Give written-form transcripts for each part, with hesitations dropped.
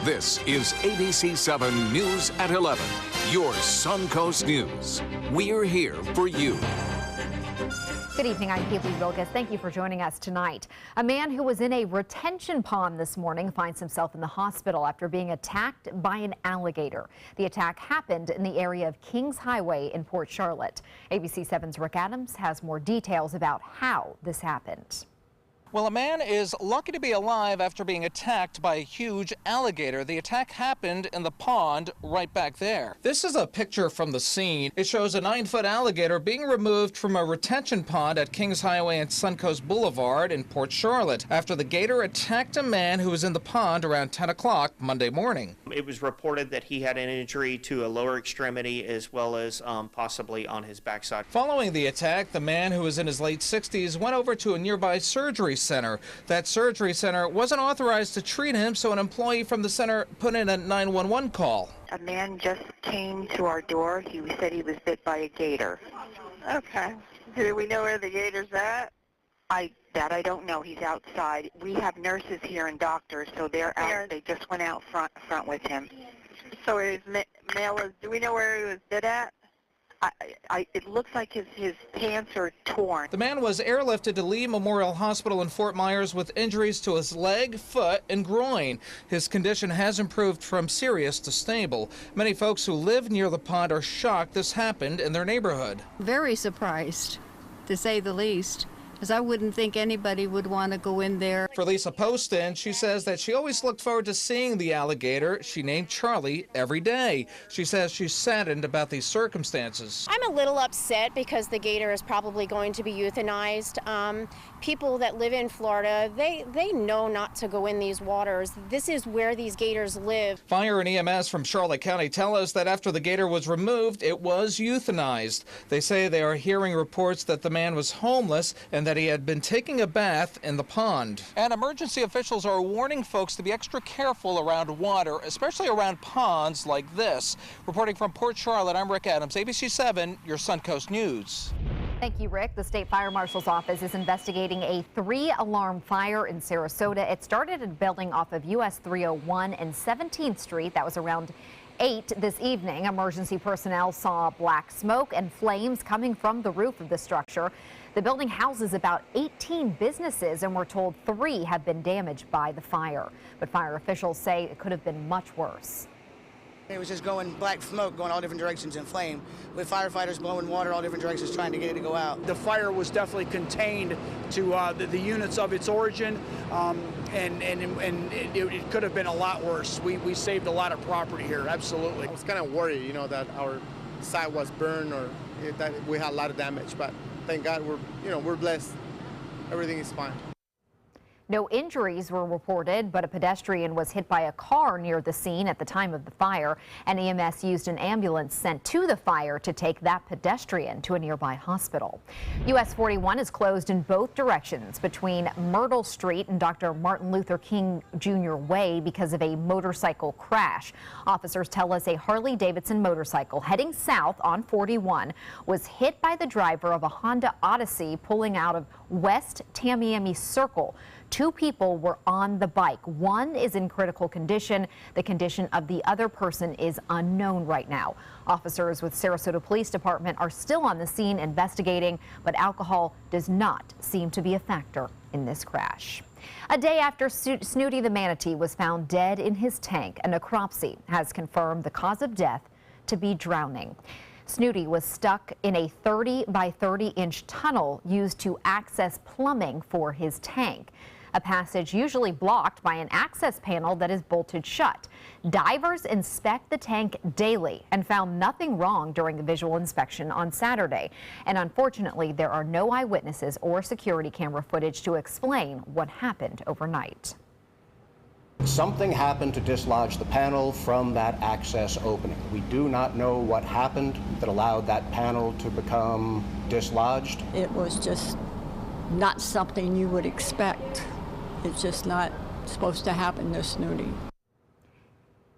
This is ABC7 News at 11, your Suncoast News. We're here for you. Good evening, I'm Haley Wilgus. Thank you for joining us tonight. A man who was in a retention pond this morning finds himself in the hospital after being attacked by an alligator. The attack happened in the area of Kings Highway in Port Charlotte. ABC7's Rick Adams has more details about how this happened. Well, a man is lucky to be alive after being attacked by a huge alligator. The attack happened in the pond right back there. This is a picture from the scene. It shows a 9-foot alligator being removed from a retention pond at Kings Highway and Suncoast Boulevard in Port Charlotte after the gator attacked a man who was in the pond around 10 o'clock Monday morning. It was reported that he had an injury to a lower extremity as well as possibly on his backside. Following the attack, the man, who was in his late 60s, went over to a nearby surgery center. That surgery center wasn't authorized to treat him, so an employee from the center put in a 911 call. A man just came to our door. He said he was bit by a gator. Okay. Do we know where the gator's at? I don't know. He's outside. We have nurses here and doctors, so they're out. They just went out front with him. So his male is, do we know where he was bit at? It looks like his pants are torn. The man was airlifted to Lee Memorial Hospital in Fort Myers with injuries to his leg, foot, and groin. His condition has improved from serious to stable. Many folks who live near the pond are shocked this happened in their neighborhood. Very surprised, to say the least, because I wouldn't think anybody would want to go in there. For Lisa Poston, she says that she always looked forward to seeing the alligator she named Charlie every day. She says she's saddened about these circumstances. I'm a little upset because the gator is probably going to be euthanized. People that live in Florida, they know not to go in these waters. This is where these gators live. Fire and EMS from Charlotte County tell us that after the gator was removed, it was euthanized. They say they are hearing reports that the man was homeless and that he had been taking a bath in the pond. And emergency officials are warning folks to be extra careful around water, especially around ponds like this. Reporting from Port Charlotte, I'm Rick Adams, ABC7, your Suncoast News. Thank you, Rick. The State Fire Marshal's office is investigating a 3-alarm fire in Sarasota. It started at a building off of US 301 and 17th Street. That was around 8 this evening. Emergency personnel saw black smoke and flames coming from the roof of the structure. The building houses about 18 businesses, and we're told 3 have been damaged by the fire. But fire officials say it could have been much worse. It was just going black smoke going all different directions and flame, with firefighters blowing water all different directions trying to get it to go out. The fire was definitely contained to the units of its origin, and it could have been a lot worse. We saved a lot of property here, absolutely. I was kind of worried, you know, that our site was burned or that we had a lot of damage, but thank God we're blessed. Everything is fine. No injuries were reported, but a pedestrian was hit by a car near the scene at the time of the fire, and EMS used an ambulance sent to the fire to take that pedestrian to a nearby hospital. US 41 is closed in both directions between Myrtle Street and Dr. Martin Luther King Jr. Way because of a motorcycle crash. Officers tell us a Harley-Davidson motorcycle heading south on 41 was hit by the driver of a Honda Odyssey pulling out of West Tamiami Circle. 2 people were on the bike. 1 is in critical condition. The condition of the other person is unknown right now. Officers with Sarasota Police Department are still on the scene investigating, but alcohol does not seem to be a factor in this crash. A day after Snooty the manatee was found dead in his tank, a necropsy has confirmed the cause of death to be drowning. Snooty was stuck in a 30 by 30-inch tunnel used to access plumbing for his tank. A passage usually blocked by an access panel that is bolted shut. Divers inspect the tank daily and found nothing wrong during the visual inspection on Saturday. And unfortunately, there are no eyewitnesses or security camera footage to explain what happened overnight. Something happened to dislodge the panel from that access opening. We do not know what happened that allowed that panel to become dislodged. It was just not something you would expect. It's just not supposed to happen to Snooty.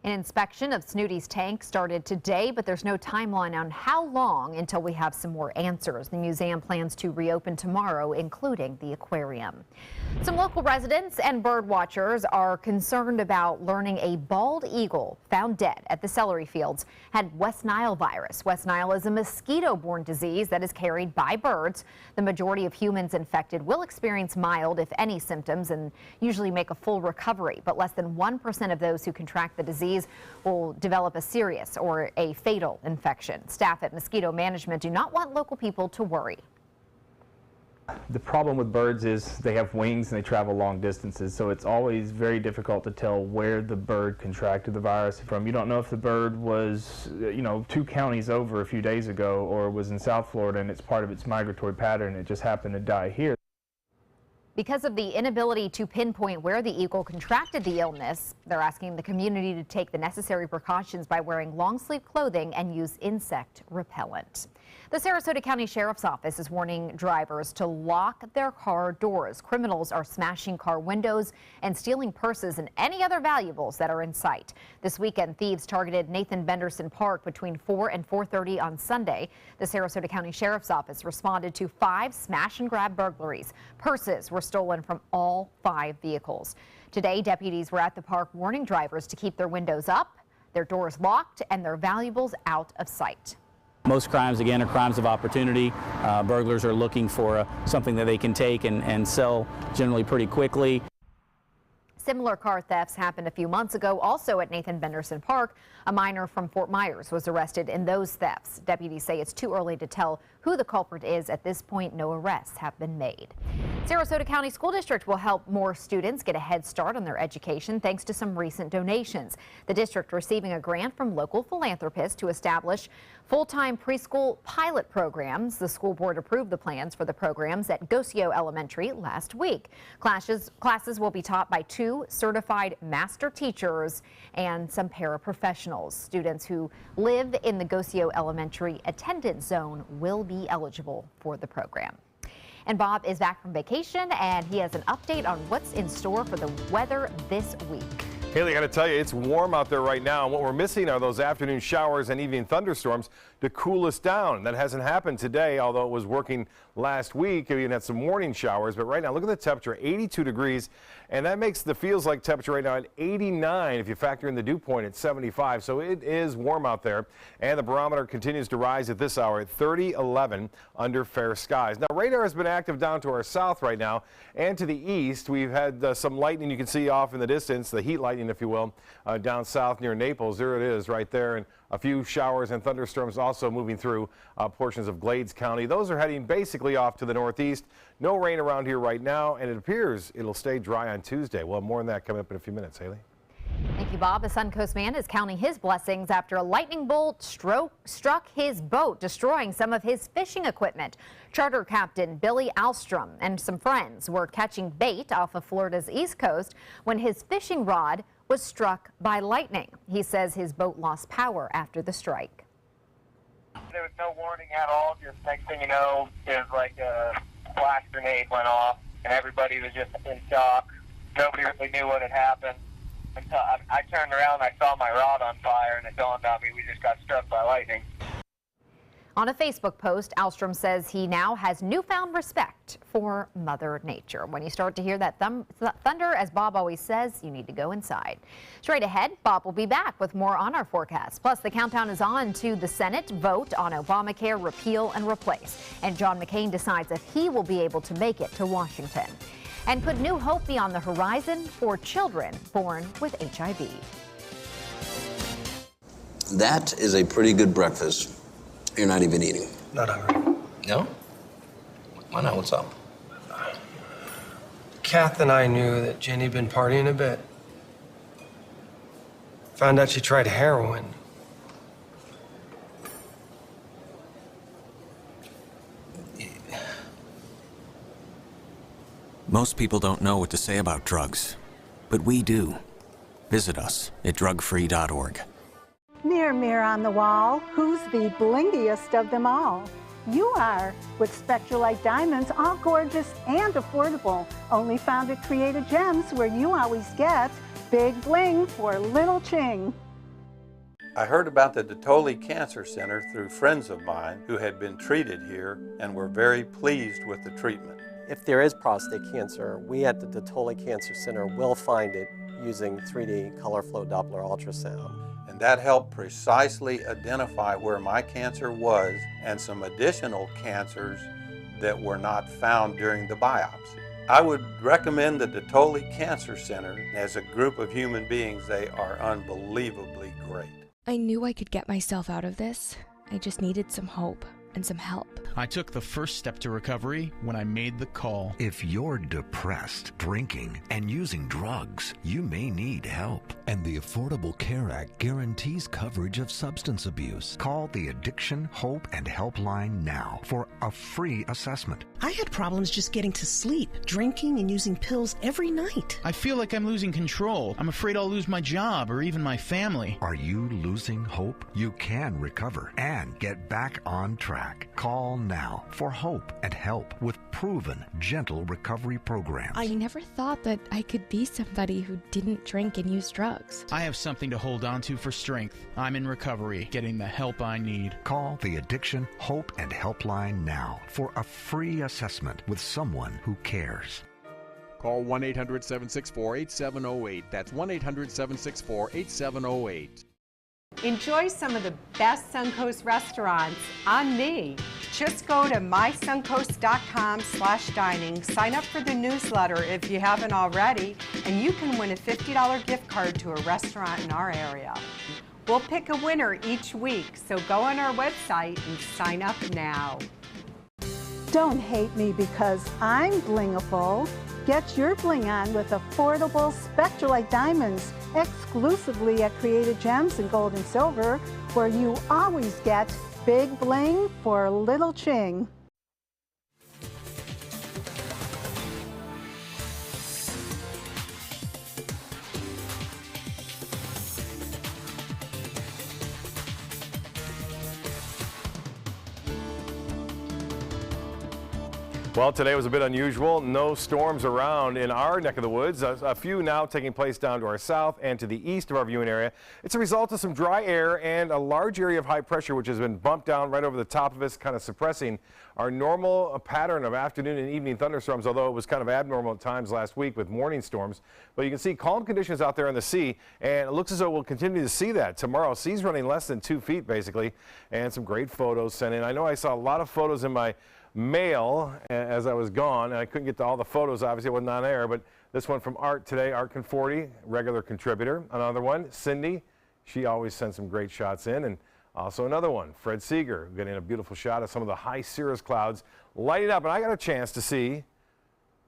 An inspection of Snooty's tank started today, but there's no timeline on how long until we have some more answers. The museum plans to reopen tomorrow, including the aquarium. Some local residents and bird watchers are concerned about learning a bald eagle found dead at the celery fields had West Nile virus. West Nile is a mosquito-borne disease that is carried by birds. The majority of humans infected will experience mild, if any, symptoms and usually make a full recovery, but less than 1% of those who contract the disease will develop a serious or a fatal infection. Staff at Mosquito Management do not want local people to worry. The problem with birds is they have wings and they travel long distances, so it's always very difficult to tell where the bird contracted the virus from. You don't know if the bird was, 2 counties over a few days ago or was in South Florida and it's part of its migratory pattern. It just happened to die here. Because of the inability to pinpoint where the eagle contracted the illness, they're asking the community to take the necessary precautions by wearing long-sleeve clothing and use insect repellent. The Sarasota County Sheriff's Office is warning drivers to lock their car doors. Criminals are smashing car windows and stealing purses and any other valuables that are in sight. This weekend, thieves targeted Nathan Benderson Park between 4 and 4:30 on Sunday. The Sarasota County Sheriff's Office responded to 5 smash-and-grab burglaries. Purses were stolen from all 5 vehicles. Today, deputies were at the park warning drivers to keep their windows up, their doors locked, and their valuables out of sight. Most crimes, again, are crimes of opportunity. Burglars are looking for something that they can take and sell generally pretty quickly. Similar car thefts happened a few months ago, also at Nathan Benderson Park. A minor from Fort Myers was arrested in those thefts. Deputies say it's too early to tell who the culprit is. At this point, no arrests have been made. Sarasota County School District will help more students get a head start on their education thanks to some recent donations. The district receiving a grant from local philanthropists to establish full-time preschool pilot programs. The school board approved the plans for the programs at Gocio Elementary last week. Classes will be taught by 2 certified master teachers and some paraprofessionals. Students who live in the Gocio Elementary attendance zone will be eligible for the program. And Bob is back from vacation, and he has an update on what's in store for the weather this week. Haley, I got to tell you, it's warm out there right now, and what we're missing are those afternoon showers and evening thunderstorms to cool us down. That hasn't happened today, although it was working last week. We even had some morning showers, but right now, look at the temperature, 82 degrees, and that makes the feels-like temperature right now at 89 if you factor in the dew point at 75, so it is warm out there, and the barometer continues to rise at this hour at 30:11 under fair skies. Now, radar has been active down to our south right now, and to the east. We've had some lightning you can see off in the distance, the heat lightning, if you will, down south near Naples. There it is right there, and a few showers and thunderstorms also moving through portions of Glades County. Those are heading basically off to the northeast. No rain around here right now, and it appears it'll stay dry on Tuesday. We'll have more on that coming up in a few minutes. Haley? Thank you, Bob. A Suncoast man is counting his blessings after a lightning bolt struck his boat, destroying some of his fishing equipment. Charter Captain Billy Alstrom and some friends were catching bait off of Florida's east coast when his fishing rod was struck by lightning. He says his boat lost power after the strike. There was no warning at all. Just next thing you know, it was like a flash grenade went off, and everybody was just in shock. Nobody really knew what had happened. Until I turned around, I saw my rod on fire, and it dawned on me we just got struck by lightning. On a Facebook post, Alstrom says he now has newfound respect for Mother Nature. When you start to hear that thunder, as Bob always says, you need to go inside. Straight ahead, Bob will be back with more on our forecast. Plus, the countdown is on to the Senate vote on Obamacare repeal and replace. And John McCain decides if he will be able to make it to Washington. And could new hope be on the horizon for children born with HIV? That is a pretty good breakfast. You're not even eating. Not hungry. No? Why not? What's up? Kath and I knew that Jenny had been partying a bit. Found out she tried heroin. Most people don't know what to say about drugs, but we do. Visit us at drugfree.org. Mirror, mirror on the wall, who's the blingiest of them all? You are, with Spectralite diamonds, all gorgeous and affordable. Only found at Creative Gems, where you always get big bling for little ching. I heard about the Detoli Cancer Center through friends of mine who had been treated here and were very pleased with the treatment. If there is prostate cancer, we at the Detoli Cancer Center will find it using 3D color flow Doppler ultrasound. And that helped precisely identify where my cancer was and some additional cancers that were not found during the biopsy. I would recommend the Detoli Cancer Center. As a group of human beings, they are unbelievably great. I knew I could get myself out of this. I just needed some hope and some help. I took the first step to recovery when I made the call. If you're depressed, drinking, and using drugs, you may need help. And the Affordable Care Act guarantees coverage of substance abuse. Call the Addiction, Hope, and Helpline now for a free assessment. I had problems just getting to sleep, drinking and using pills every night. I feel like I'm losing control. I'm afraid I'll lose my job or even my family. Are you losing hope? You can recover and get back on track. Call now for hope and help with proven, gentle recovery programs. I never thought that I could be somebody who didn't drink and use drugs. I have something to hold on to for strength. I'm in recovery, getting the help I need. Call the Addiction, Hope, and Helpline now for a free assessment with someone who cares. Call 1-800-764-8708. That's 1-800-764-8708. Enjoy some of the best Suncoast restaurants on me. Just go to mysuncoast.com/dining, sign up for the newsletter if you haven't already, and you can win a $50 gift card to a restaurant in our area. We'll pick a winner each week, so go on our website and sign up now. Don't hate me because I'm blingable. Get your bling on with affordable Spectralite diamonds exclusively at Created Gems in Gold and Silver, where you always get big bling for little ching. Well, today was a bit unusual. No storms around in our neck of the woods. A few now taking place down to our south and to the east of our viewing area. It's a result of some dry air and a large area of high pressure which has been bumped down right over the top of us, kind of suppressing our normal pattern of afternoon and evening thunderstorms, although it was kind of abnormal at times last week with morning storms. But you can see calm conditions out there on the sea, and it looks as though we'll continue to see that tomorrow. Sea's running less than 2 feet basically, and some great photos sent in. I know I saw a lot of photos in my mail as I was gone, and I couldn't get to all the photos. Obviously, it wasn't on air, but this one from Art today, Art Conforti, regular contributor. Another one, Cindy, she always sends some great shots in, and also another one, Fred Seeger, getting a beautiful shot of some of the high cirrus clouds lighting up. And I got a chance to see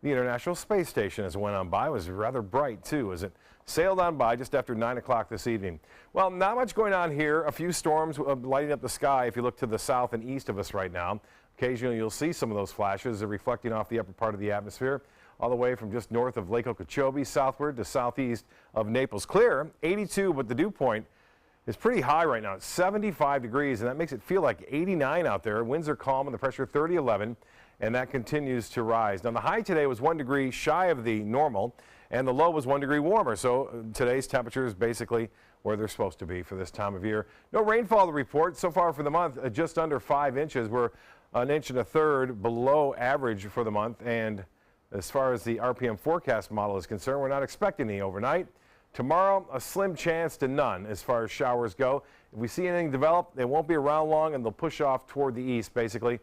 the International Space Station as it went on by. It was rather bright too as it sailed on by just after 9 o'clock this evening. Well, not much going on here. A few storms lighting up the sky if you look to the south and east of us right now. Occasionally you'll see some of those flashes reflecting off the upper part of the atmosphere, all the way from just north of Lake Okeechobee southward to southeast of Naples. Clear, 82, but the dew point is pretty high right now. It's 75 degrees, and that makes it feel like 89 out there. Winds are calm and the pressure 30-11, and that continues to rise. Now, the high today was 1 degree shy of the normal, and the low was 1 degree warmer. So today's temperature is basically where they're supposed to be for this time of year. No rainfall to report so far for the month, just under 5 inches. We're 1 1/3 inches below average for the month, and as far as the RPM forecast model is concerned, we're not expecting any overnight. Tomorrow, a slim chance to none as far as showers go. If we see anything develop, they won't be around long, and they'll push off toward the east basically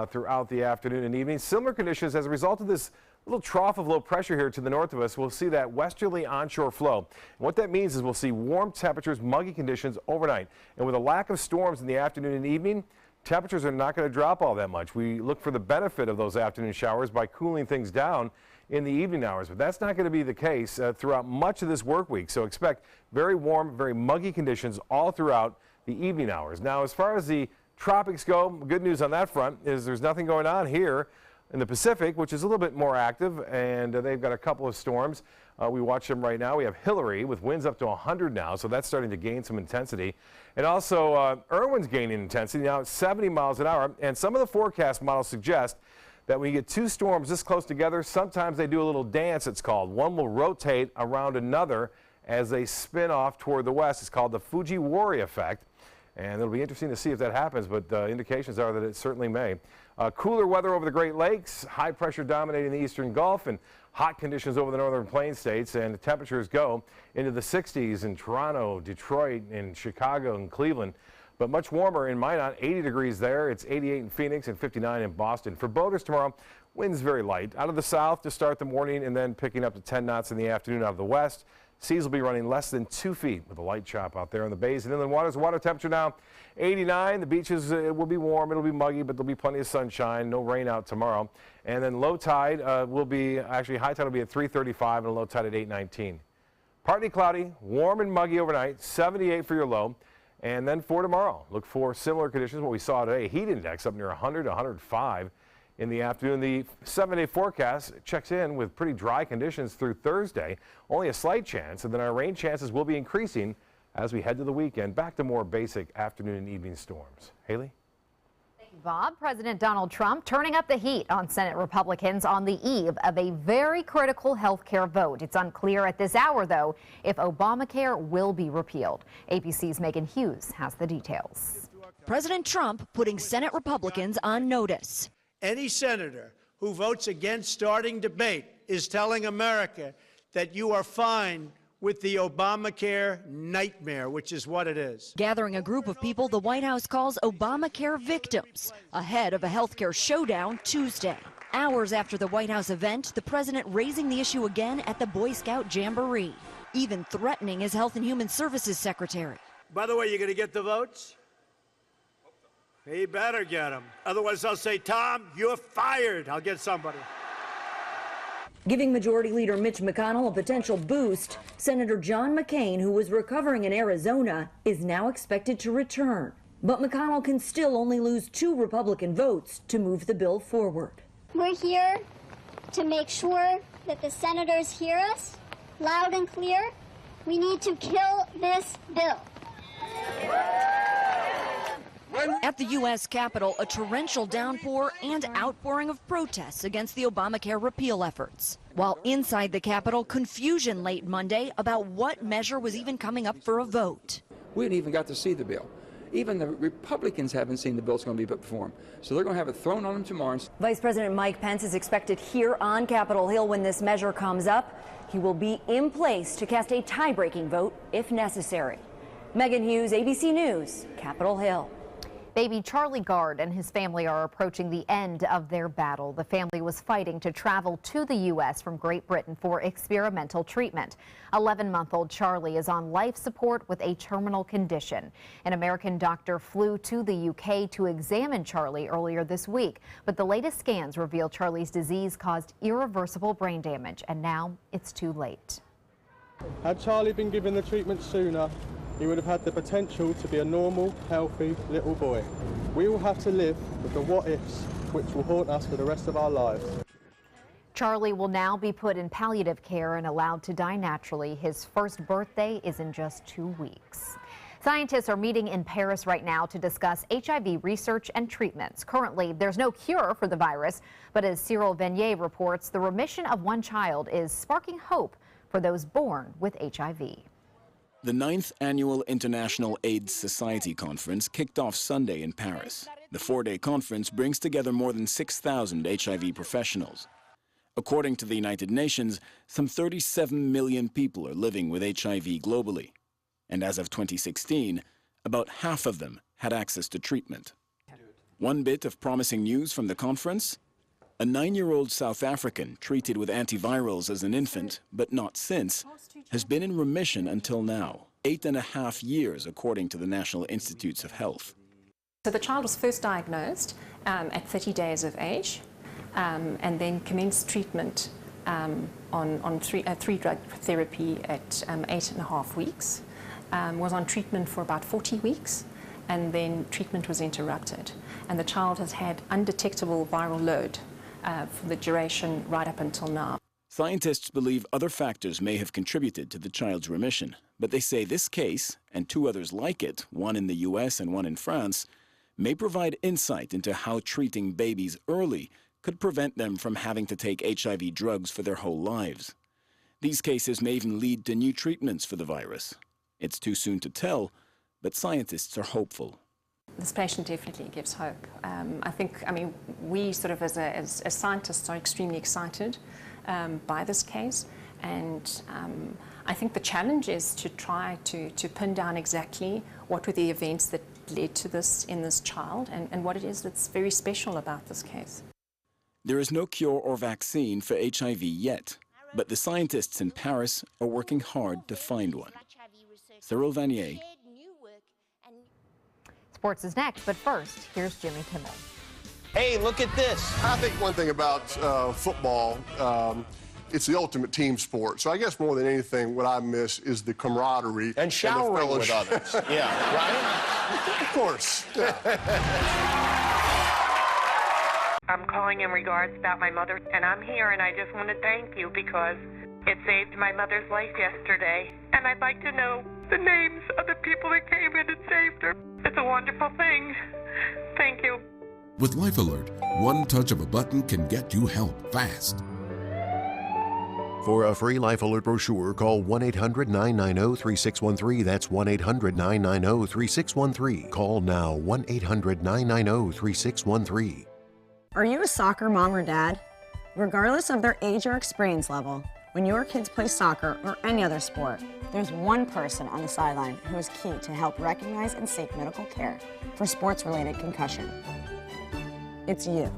throughout the afternoon and evening. Similar conditions as a result of this little trough of low pressure here to the north of us. We'll see that westerly onshore flow. And what that means is we'll see warm temperatures, muggy conditions overnight. And with a lack of storms in the afternoon and evening, temperatures are not going to drop all that much. We look for the benefit of those afternoon showers by cooling things down in the evening hours, but that's not going to be the case throughout much of this work week. So expect very warm, very muggy conditions all throughout the evening hours. Now, as far as the tropics go, good news on that front is there's nothing going on here in the Pacific, which is a little bit more active, and they've got a couple of storms. We watch them right now. We have Hillary with winds up to 100 now, so that's starting to gain some intensity. And also Irwin's gaining intensity. Now it's 70 miles an hour, and some of the forecast models suggest that when you get two storms this close together, sometimes they do a little dance, it's called. One will rotate around another as they spin off toward the west. It's called the Fujiwara effect, and it'll be interesting to see if that happens, but indications are that it certainly may. Cooler weather over the Great Lakes, high pressure dominating the eastern Gulf, and hot conditions over the northern plain states, and the temperatures go into the 60s in Toronto, Detroit, and Chicago and Cleveland. But much warmer in Minot, 80 degrees there. It's 88 in Phoenix and 59 in Boston. For boaters tomorrow, winds very light. Out of the south to start the morning and then picking up to 10 knots in the afternoon out of the west. Seas will be running less than 2 feet with a light chop out there in the bays and inland waters. Water temperature now 89. The beaches will be warm. It'll be muggy, but there'll be plenty of sunshine. No rain out tomorrow. And then low tide will be, actually high tide will be at 3:35 and a low tide at 8:19. Partly cloudy, warm and muggy overnight, 78 for your low. And then for tomorrow, look for similar conditions what we saw today. Heat index up near 100 to 105 in the afternoon. The 7-day forecast checks in with pretty dry conditions through Thursday. Only a slight chance, and then our rain chances will be increasing as we head to the weekend. Back to more basic afternoon and evening storms. Haley? Bob, President Donald Trump turning up the heat on Senate Republicans on the eve of a very critical health care vote. It's unclear at this hour, though, if Obamacare will be repealed. ABC's Megan Hughes has the details. President Trump putting Senate Republicans on notice. Any senator who votes against starting debate is telling America that you are fine with the Obamacare nightmare, which is what it is. Gathering a group of people the White House calls Obamacare victims, ahead of a healthcare showdown Tuesday. Hours after the White House event, the president raising the issue again at the Boy Scout Jamboree, even threatening his Health and Human Services secretary. By the way, you're going to get the votes? He better get them. Otherwise, I'll say, Tom, you're fired. I'll get somebody. Giving Majority Leader Mitch McConnell a potential boost, Senator John McCain, who was recovering in Arizona, is now expected to return. But McConnell can still only lose 2 Republican votes to move the bill forward. We're here to make sure that the senators hear us loud and clear. We need to kill this bill. At the U.S. Capitol, a torrential downpour and outpouring of protests against the Obamacare repeal efforts. While inside the Capitol, confusion late Monday about what measure was even coming up for a vote. We haven't even got to see the bill. Even the Republicans haven't seen the bill that's going to be put before them. So they're going to have it thrown on them tomorrow. Vice President Mike Pence is expected here on Capitol Hill when this measure comes up. He will be in place to cast a tie-breaking vote if necessary. Megan Hughes, ABC News, Capitol Hill. Baby Charlie Gard and his family are approaching the end of their battle. The family was fighting to travel to the U.S. from Great Britain for experimental treatment. 11-month-old Charlie is on life support with a terminal condition. An American doctor flew to the UK to examine Charlie earlier this week, but the latest scans reveal Charlie's disease caused irreversible brain damage, and now it's too late. Had Charlie been given the treatment sooner, he would have had the potential to be a normal, healthy little boy. We will have to live with the what-ifs, which will haunt us for the rest of our lives. Charlie will now be put in palliative care and allowed to die naturally. His first birthday is in just 2 weeks. Scientists are meeting in Paris right now to discuss HIV research and treatments. Currently, there's no cure for the virus, but as Cyril Venier reports, the remission of one child is sparking hope for those born with HIV. The 9th Annual International AIDS Society Conference kicked off Sunday in Paris. The 4-day conference brings together more than 6,000 HIV professionals. According to the United Nations, some 37 million people are living with HIV globally. And as of 2016, about half of them had access to treatment. One bit of promising news from the conference? A 9-year-old South African treated with antivirals as an infant, but not since, has been in remission until now, 8.5 years according to the National Institutes of Health. So the child was first diagnosed at 30 days of age and then commenced treatment on three-drug therapy at 8.5 weeks, was on treatment for about 40 weeks, and then treatment was interrupted. And the child has had undetectable viral load for the duration right up until now. Scientists believe other factors may have contributed to the child's remission, but they say this case, and 2 others like it, one in the US and one in France, may provide insight into how treating babies early could prevent them from having to take HIV drugs for their whole lives. These cases may even lead to new treatments for the virus. It's too soon to tell, but scientists are hopeful. This patient definitely gives hope. I mean, we sort of as scientists are extremely excited by this case, and I think the challenge is to try to pin down exactly what were the events that led to this in this child and what it is that's very special about this case. There is no cure or vaccine for HIV yet, but the scientists in Paris are working hard to find one. Cyril Vanier. Sports is next, but first, here's Jimmy Kimmel. Hey, look at this. I think one thing about football, it's the ultimate team sport. So I guess more than anything, what I miss is the camaraderie. And showering with others. Yeah, right? Of course. Yeah. I'm calling in regards about my mother, and I'm here, and I just want to thank you because it saved my mother's life yesterday. And I'd like to know the names of the people that came in and saved her. It's a wonderful thing. Thank you. With Life Alert, one touch of a button can get you help fast. For a free Life Alert brochure, call 1-800-990-3613. That's 1-800-990-3613. Call now, 1-800-990-3613. Are you a soccer mom or dad? Regardless of their age or experience level, when your kids play soccer or any other sport, there's one person on the sideline who is key to help recognize and seek medical care for sports-related concussion. It's you.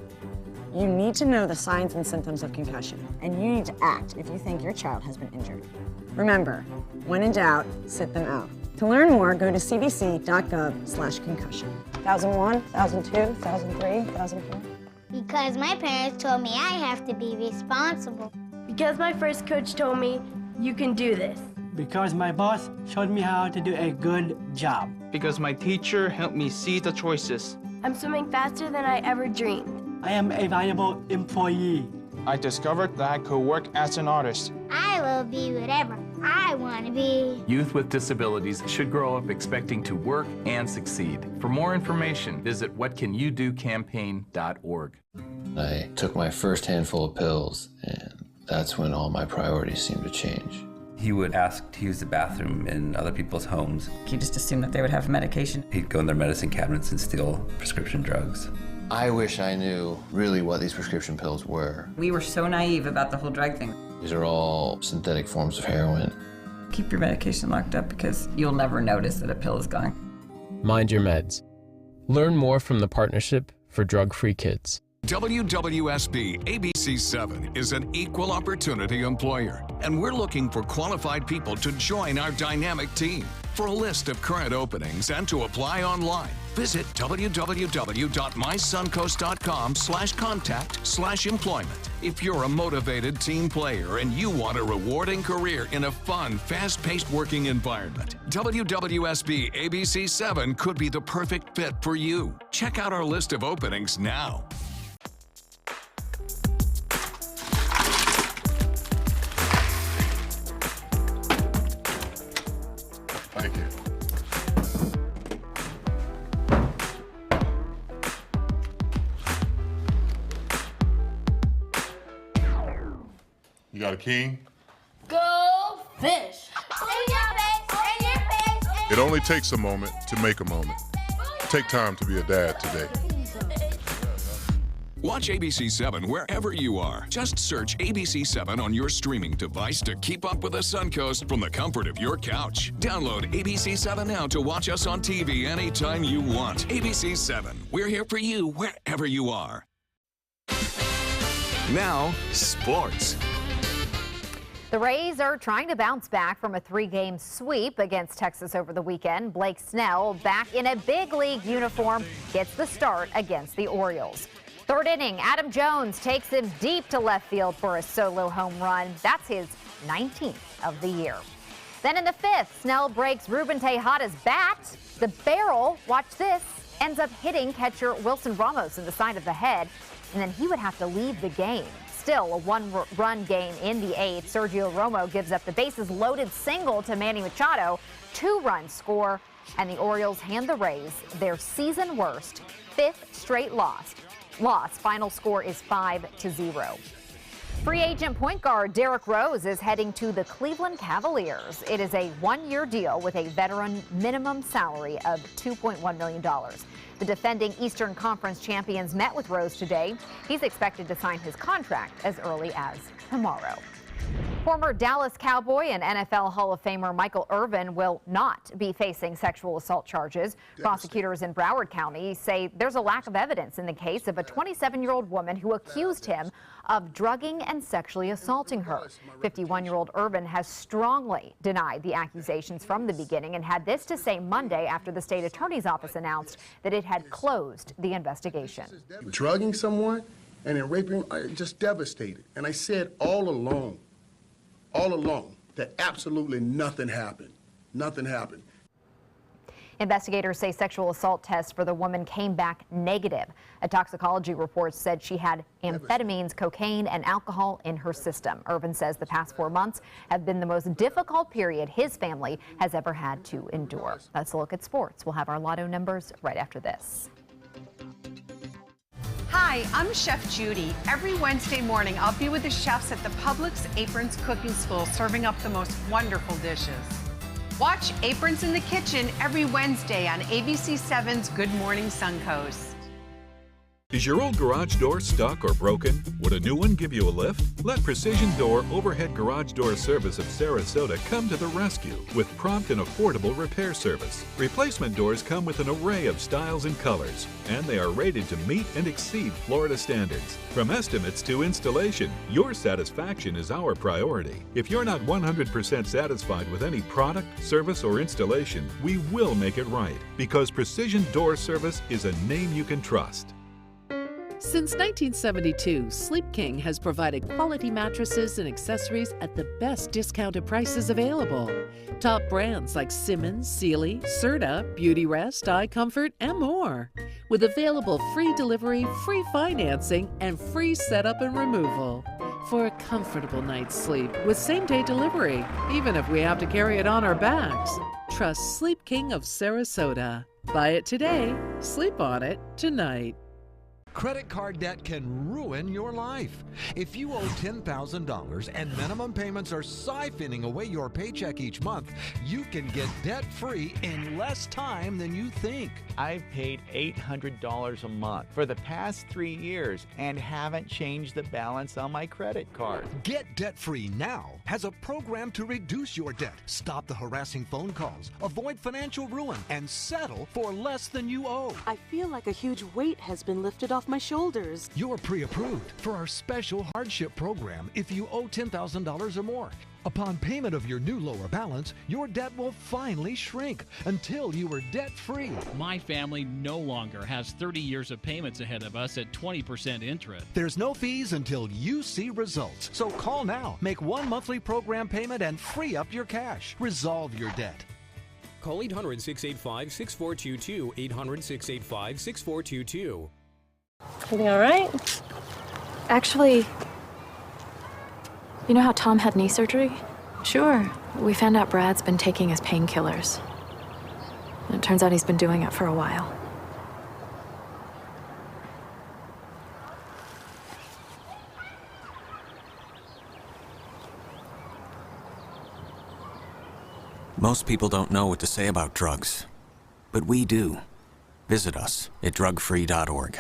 You need to know the signs and symptoms of concussion, and you need to act if you think your child has been injured. Remember, when in doubt, sit them out. To learn more, go to cdc.gov/concussion. 1001, 1002, 1003, 1004. Because my parents told me I have to be responsible. Because my first coach told me, you can do this. Because my boss showed me how to do a good job. Because my teacher helped me see the choices. I'm swimming faster than I ever dreamed. I am a valuable employee. I discovered that I could work as an artist. I will be whatever I want to be. Youth with disabilities should grow up expecting to work and succeed. For more information, visit whatcanyoudocampaign.org. I took my first handful of pills, and that's when all my priorities seemed to change. He would ask to use the bathroom in other people's homes. He just assumed that they would have medication. He'd go in their medicine cabinets and steal prescription drugs. I wish I knew really what these prescription pills were. We were so naive about the whole drug thing. These are all synthetic forms of heroin. Keep your medication locked up because you'll never notice that a pill is gone. Mind your meds. Learn more from the Partnership for Drug-Free Kids. WWSB ABC7 is an equal opportunity employer, and we're looking for qualified people to join our dynamic team. For a list of current openings and to apply online, visit www.mysuncoast.com/contact/employment. If you're a motivated team player and you want a rewarding career in a fun, fast-paced working environment, WWSB ABC7 could be the perfect fit for you. Check out our list of openings now. Thank you. You got a king? Go fish! In your face, in your face, It only takes a moment to make a moment. Take time to be a dad today. Watch ABC7 wherever you are. Just search ABC7 on your streaming device to keep up with the Suncoast from the comfort of your couch. Download ABC7 now to watch us on TV anytime you want. ABC7, we're here for you wherever you are. Now, sports. The Rays are trying to bounce back from a 3-game sweep against Texas over the weekend. Blake Snell, back in a big league uniform, gets the start against the Orioles. Third inning, Adam Jones takes him deep to left field for a solo home run. That's his 19th of the year. Then in the 5th, Snell breaks Ruben Tejada's bat. The barrel, watch this, ends up hitting catcher Wilson Ramos in the side of the head, and then he would have to leave the game. Still a one-run game in the 8th. Sergio Romo gives up the bases-loaded single to Manny Machado. 2-run score, and the Orioles hand the Rays their season-worst 5th straight loss. Final score is 5-0. Free agent point guard Derrick Rose is heading to the Cleveland Cavaliers. It is a one-year deal with a veteran minimum salary of $2.1 million. The defending Eastern Conference champions met with Rose today. He's expected to sign his contract as early as tomorrow. Former Dallas Cowboy and NFL Hall of Famer Michael Irvin will not be facing sexual assault charges. Prosecutors in Broward County say there's a lack of evidence in the case of a 27-year-old woman who accused him of drugging and sexually assaulting her. 51-year-old Irvin has strongly denied the accusations from the beginning and had this to say Monday after the state attorney's office announced that it had closed the investigation. Drugging someone and then raping, just devastated. And I said all along, that absolutely nothing happened. Nothing happened. Investigators say sexual assault tests for the woman came back negative. A toxicology report said she had amphetamines, cocaine, and alcohol in her system. Irvin says the past 4 months have been the most difficult period his family has ever had to endure. Let's look at sports. We'll have our lotto numbers right after this. Hi, I'm Chef Judy. Every Wednesday morning, I'll be with the chefs at the Publix Aprons Cooking School serving up the most wonderful dishes. Watch Aprons in the Kitchen every Wednesday on ABC7's Good Morning Suncoast. Is your old garage door stuck or broken? Would a new one give you a lift? Let Precision Door Overhead Garage Door Service of Sarasota come to the rescue with prompt and affordable repair service. Replacement doors come with an array of styles and colors, and they are rated to meet and exceed Florida standards. From estimates to installation, your satisfaction is our priority. If you're not 100% satisfied with any product, service, or installation, we will make it right, because Precision Door Service is a name you can trust. Since 1972, Sleep King has provided quality mattresses and accessories at the best discounted prices available. Top brands like Simmons, Sealy, Serta, Beauty Rest, Eye Comfort, and more. With available free delivery, free financing, and free setup and removal. For a comfortable night's sleep with same-day delivery, even if we have to carry it on our backs. Trust Sleep King of Sarasota. Buy it today, sleep on it tonight. Credit card debt can ruin your life. If you owe $10,000 and minimum payments are siphoning away your paycheck each month, you can get debt-free in less time than you think. I've paid $800 a month for the past 3 years and haven't changed the balance on my credit card. Get debt-free now has a program to reduce your debt, stop the harassing phone calls, avoid financial ruin, and settle for less than you owe. I feel like a huge weight has been lifted off my shoulders. You're pre-approved for our special hardship program if you owe $10,000 or more. Upon payment of your new lower balance, your debt will finally shrink until you are debt-free. My family no longer has 30 years of payments ahead of us at 20% interest. There's no fees until you see results. So call now, make one monthly program payment, and free up your cash. Resolve your debt. Call 800-685-6422, 800-685-6422. Everything all right? Actually, you know how Tom had knee surgery? Sure. We found out Brad's been taking his painkillers. And it turns out he's been doing it for a while. Most people don't know what to say about drugs, but we do. Visit us at drugfree.org.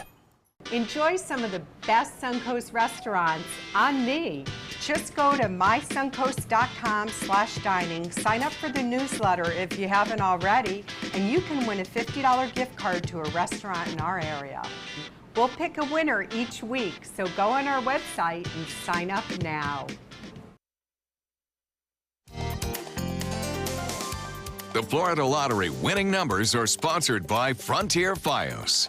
Enjoy some of the best Suncoast restaurants on me. Just go to mysuncoast.com/dining, sign up for the newsletter if you haven't already, and you can win a $50 gift card to a restaurant in our area. We'll pick a winner each week, so go on our website and sign up now. The Florida Lottery winning numbers are sponsored by Frontier Fios.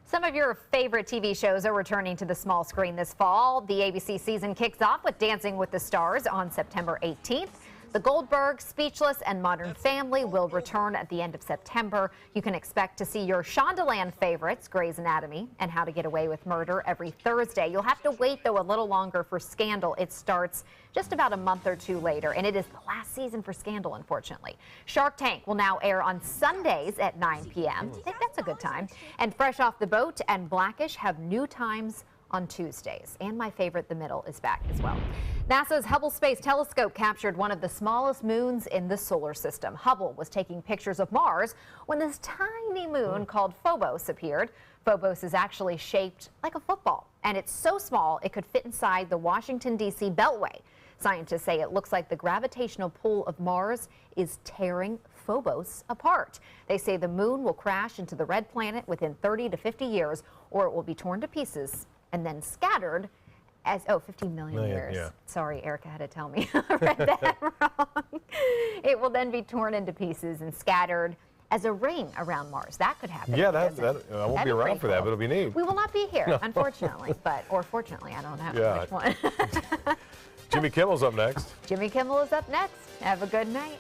Some of your favorite TV shows are returning to the small screen this fall. The ABC season kicks off with Dancing with the Stars on September 18th. The Goldberg, Speechless, and Modern Family will return at the end of September. You can expect to see your Shondaland favorites, Grey's Anatomy and How to Get Away with Murder, every Thursday. You'll have to wait, though, a little longer for Scandal. It starts just about a month or two later, and it is the last season for Scandal, unfortunately. Shark Tank will now air on Sundays at 9 p.m. I think that's a good time. And Fresh Off the Boat and Blackish have new times on Tuesdays. And my favorite, The Middle, is back as well. NASA's Hubble Space Telescope captured one of the smallest moons in the solar system. Hubble was taking pictures of Mars when this tiny moon called Phobos appeared. Phobos is actually shaped like a football, and it's so small it could fit inside the Washington, D.C. Beltway. Scientists say it looks like the gravitational pull of Mars is tearing Phobos apart. They say the moon will crash into the red planet within 30 to 50 years, or it will be torn to pieces and then scattered as, 15 million years. Yeah. Sorry, Erica had to tell me. I read that wrong. It will then be torn into pieces and scattered as a ring around Mars. That could happen. Yeah, I won't be around for that, but it'll be neat. We will not be here, unfortunately, or fortunately, I don't know which one. Jimmy Kimmel's up next. Jimmy Kimmel is up next. Have a good night.